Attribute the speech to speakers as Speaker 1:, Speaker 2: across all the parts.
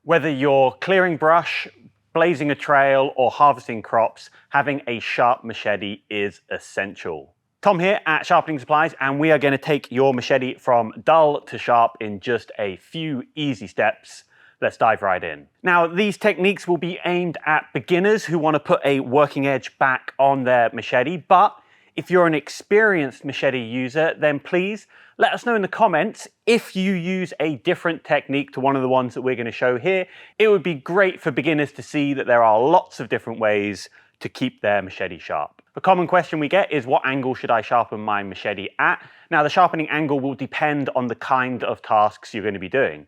Speaker 1: Whether you're clearing brush, blazing a trail, or harvesting crops, having a sharp machete is essential. Tom here at Sharpening Supplies, and we are going to take your machete from dull to sharp in just a few easy steps. Let's dive right in. Now, these techniques will be aimed at beginners who want to put a working edge back on their machete, but if you're an experienced machete user, then please let us know in the comments if you use a different technique to one of the ones that we're going to show here. It would be great for beginners to see that there are lots of different ways to keep their machete sharp. The common question we get is, what angle should I sharpen my machete at? Now, the sharpening angle will depend on the kind of tasks you're going to be doing.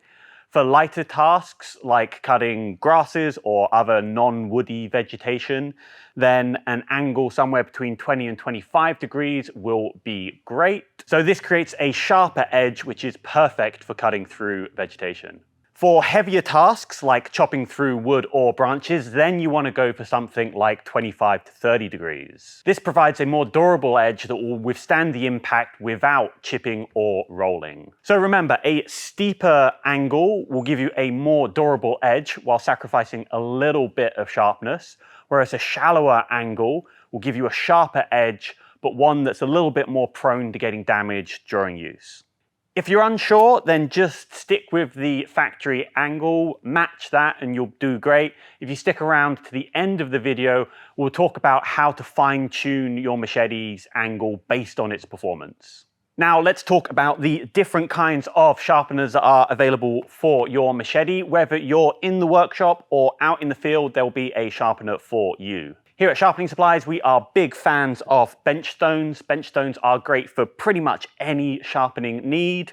Speaker 1: For lighter tasks like cutting grasses or other non-woody vegetation, then an angle somewhere between 20 and 25 degrees will be great. So this creates a sharper edge, which is perfect for cutting through vegetation. For heavier tasks like chopping through wood or branches, then you want to go for something like 25 to 30 degrees. This provides a more durable edge that will withstand the impact without chipping or rolling. So remember, a steeper angle will give you a more durable edge while sacrificing a little bit of sharpness, whereas a shallower angle will give you a sharper edge, but one that's a little bit more prone to getting damaged during use. If you're unsure, then just stick with the factory angle, match that, and you'll do great. If you stick around to the end of the video, we'll talk about how to fine-tune your machete's angle based on its performance. Now let's talk about the different kinds of sharpeners that are available for your machete. Whether you're in the workshop or out in the field, there'll be a sharpener for you. Here at Sharpening Supplies, we are big fans of bench stones. Bench stones are great for pretty much any sharpening need.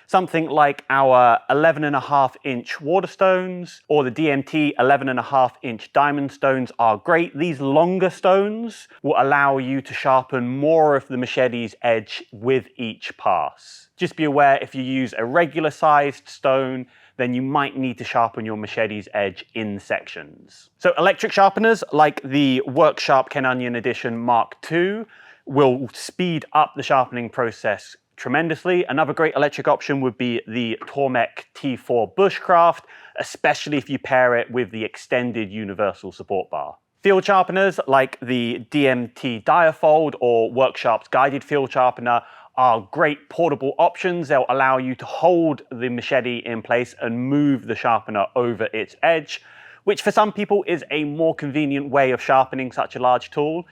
Speaker 1: Something like our 11.5-inch water stones or the DMT 11.5-inch diamond stones are great. These longer stones will allow you to sharpen more of the machete's edge with each pass. Just be aware, if you use a regular sized stone, then you might need to sharpen your machete's edge in sections. So electric sharpeners like the Worksharp Ken Onion Edition Mark II will speed up the sharpening process tremendously. Another great electric option would be the Tormek T4 Bushcraft, especially if you pair it with the extended universal support bar. Field sharpeners like the DMT Diafold or Worksharp's Guided Field Sharpener are great portable options. They'll allow you to hold the machete in place and move the sharpener over its edge, which for some people is a more convenient way of sharpening such a large tool.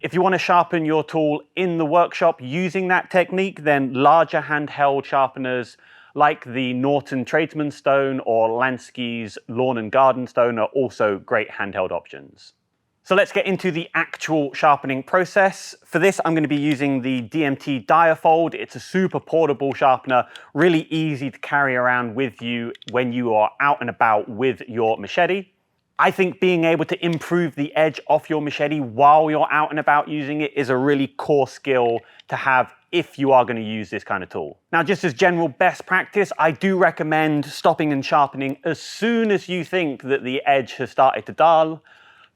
Speaker 1: If you want to sharpen your tool in the workshop using that technique, then larger handheld sharpeners like the Norton Tradesman Stone or Lansky's Lawn and Garden Stone are also great handheld options. So let's get into the actual sharpening process. For this, I'm going to be using the DMT Diafold. It's a super portable sharpener, really easy to carry around with you when you are out and about with your machete. I think being able to improve the edge off your machete while you're out and about using it is a really core skill to have if you are going to use this kind of tool. Now, just as general best practice, I do recommend stopping and sharpening as soon as you think that the edge has started to dull.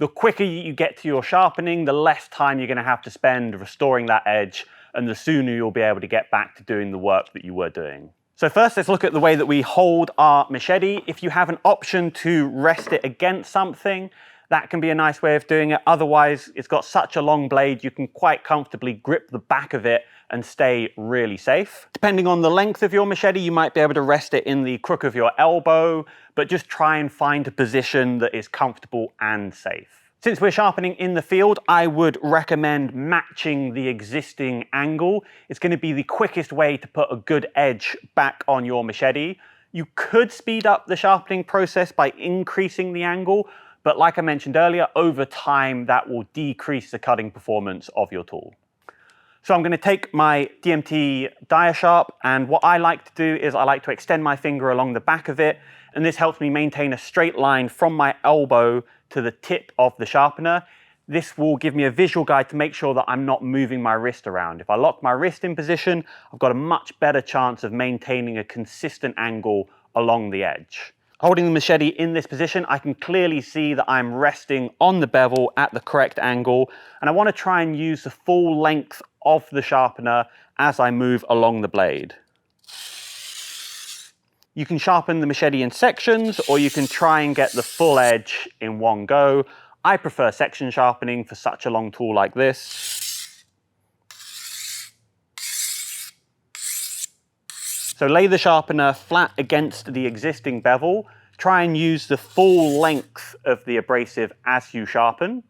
Speaker 1: The quicker you get to your sharpening, the less time you're going to have to spend restoring that edge, and the sooner you'll be able to get back to doing the work that you were doing. So first, let's look at the way that we hold our machete. If you have an option to rest it against something, that can be a nice way of doing it. Otherwise, it's got such a long blade, you can quite comfortably grip the back of it and stay really safe. Depending on the length of your machete, you might be able to rest it in the crook of your elbow, but just try and find a position that is comfortable and safe. Since we're sharpening in the field, I would recommend matching the existing angle. It's going to be the quickest way to put a good edge back on your machete. You could speed up the sharpening process by increasing the angle, but like I mentioned earlier, over time that will decrease the cutting performance of your tool. So I'm going to take my DMT Diasharp, and what I like to do is I like to extend my finger along the back of it, and this helps me maintain a straight line from my elbow to the tip of the sharpener. This will give me a visual guide to make sure that I'm not moving my wrist around. If I lock my wrist in position, I've got a much better chance of maintaining a consistent angle along the edge. Holding the machete in this position, I can clearly see that I'm resting on the bevel at the correct angle, and I want to try and use the full length of the sharpener as I move along the blade. You can sharpen the machete in sections, or you can try and get the full edge in one go. I prefer section sharpening for such a long tool like this. So lay the sharpener flat against the existing bevel. Try and use the full length of the abrasive as you sharpen.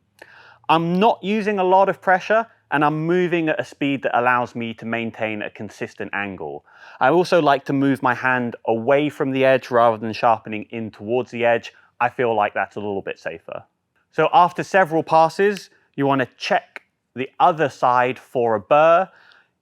Speaker 1: I'm not using a lot of pressure, and I'm moving at a speed that allows me to maintain a consistent angle. I also like to move my hand away from the edge rather than sharpening in towards the edge. I feel like that's a little bit safer. So after several passes, you want to check the other side for a burr.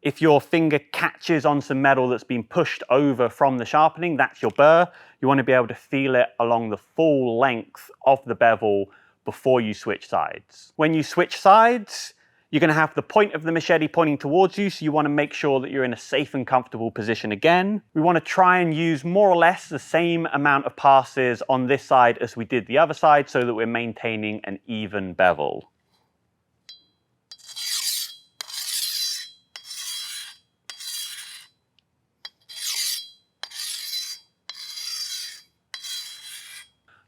Speaker 1: If your finger catches on some metal that's been pushed over from the sharpening, that's your burr. You want to be able to feel it along the full length of the bevel before you switch sides. When you switch sides, you're going to have the point of the machete pointing towards you, so you want to make sure that you're in a safe and comfortable position again. We want to try and use more or less the same amount of passes on this side as we did the other side, so that we're maintaining an even bevel.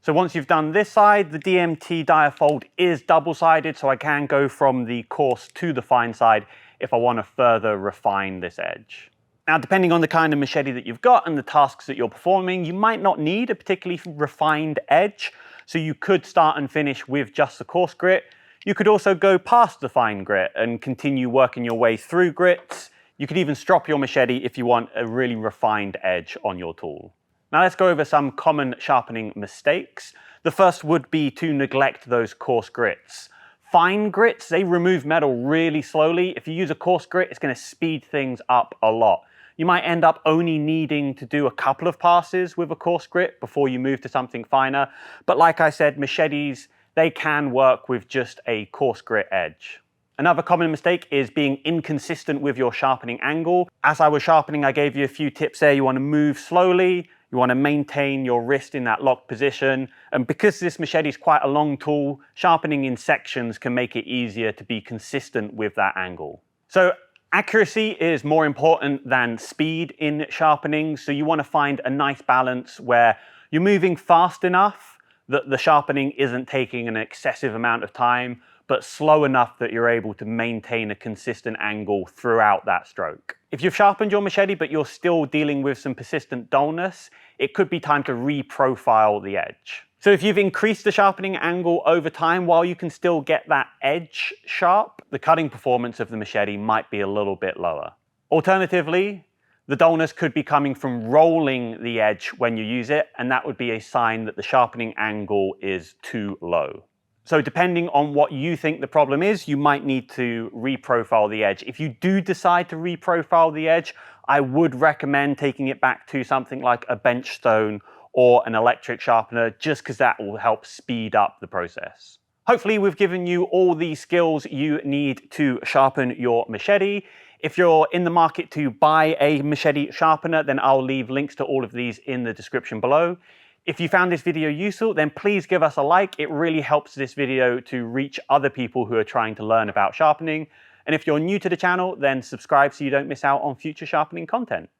Speaker 1: So once you've done this side, the DMT diafold is double-sided, so I can go from the coarse to the fine side if I want to further refine this edge. Now, depending on the kind of machete that you've got and the tasks that you're performing, you might not need a particularly refined edge, so you could start and finish with just the coarse grit. You could also go past the fine grit and continue working your way through grits. You could even strop your machete if you want a really refined edge on your tool. Now let's go over some common sharpening mistakes. The first would be to neglect those coarse grits. Fine grits, they remove metal really slowly. If you use a coarse grit, it's going to speed things up a lot. You might end up only needing to do a couple of passes with a coarse grit before you move to something finer. But like I said, machetes, they can work with just a coarse grit edge. Another common mistake is being inconsistent with your sharpening angle. As I was sharpening, I gave you a few tips there. You want to move slowly. You want to maintain your wrist in that locked position. And because this machete is quite a long tool, sharpening in sections can make it easier to be consistent with that angle. So accuracy is more important than speed in sharpening. So you want to find a nice balance where you're moving fast enough that the sharpening isn't taking an excessive amount of time, but slow enough that you're able to maintain a consistent angle throughout that stroke. If you've sharpened your machete, but you're still dealing with some persistent dullness, it could be time to reprofile the edge. So if you've increased the sharpening angle over time while you can still get that edge sharp, the cutting performance of the machete might be a little bit lower. Alternatively, the dullness could be coming from rolling the edge when you use it, and that would be a sign that the sharpening angle is too low. So depending on what you think the problem is, you might need to reprofile the edge. If you do decide to reprofile the edge, I would recommend taking it back to something like a bench stone or an electric sharpener, just because that will help speed up the process. Hopefully we've given you all the skills you need to sharpen your machete. If you're in the market to buy a machete sharpener, then I'll leave links to all of these in the description below. If you found this video useful, then please give us a like. It really helps this video to reach other people who are trying to learn about sharpening. And if you're new to the channel, then subscribe so you don't miss out on future sharpening content.